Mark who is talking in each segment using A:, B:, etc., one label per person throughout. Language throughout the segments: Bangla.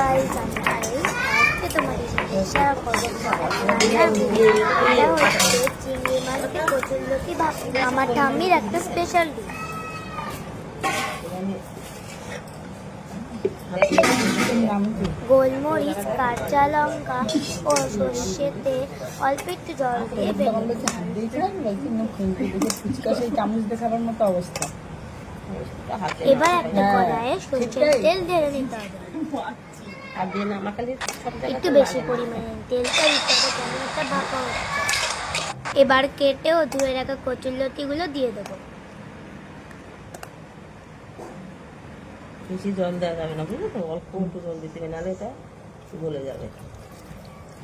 A: গাইস, আজকে তোমাদের সাথে শেয়ার করবো এটা হচ্ছে চিংড়ি মাছ দিয়ে কচুরলতি ভাপা। আমার ঠাম্মির একটা স্পেশাল ডিশ। গোলমরিচ, কাঁচা লঙ্কা ও সর্ষেতে অল্প একটু জল দিয়ে এবার একটা কড়াইয়ে সর্ষের তেল ঢেলে নিতে হবে। একটু বেশি পরিমাণে তেলটা দিতে হবে, কেমন একটা ভাপা হচ্ছে। এবার কেটে ও ধুয়ে রাখা কচুরলতিগুলো দিয়ে দেবো।
B: বেশি জল দেওয়া যাবে না, বুঝলে তো, অল্প একটু জল দিতে হবে, নাহলে এটা গলে যাবে।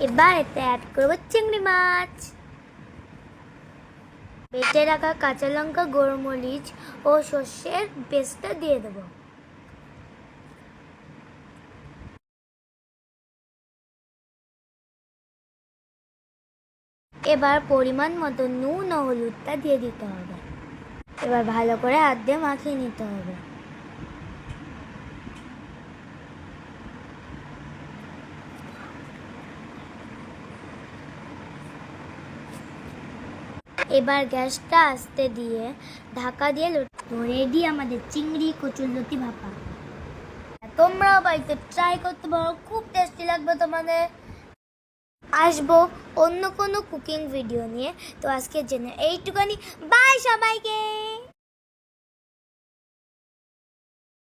A: এবার এতে অ্যাড করবো চিংড়ি মাছ। বেটে রাখা কাঁচা লঙ্কা, গোলমরিচ ও সর্ষের পেস্টটা দিয়ে দেবো। এবার পরিমাণ মতো নুন ও হলুদটা দিয়ে দিতে হবে। এবার ভালো করে হাত দিয়ে মাখিয়ে নিতে হবে। এবার গ্যাসটা আস্তে দিয়ে ঢাকা দিয়ে রেডি আমাদের চিংড়ি কচুরলতি ভাপা। তোমরাও বাড়িতে ট্রাই করতে পারো, খুব টেস্টি লাগবে তোমাদের। আসবো অন্য কোনো কুকিং ভিডিও নিয়ে। তো আজকের জন্য এইটুখানি। বাই সবাইকে।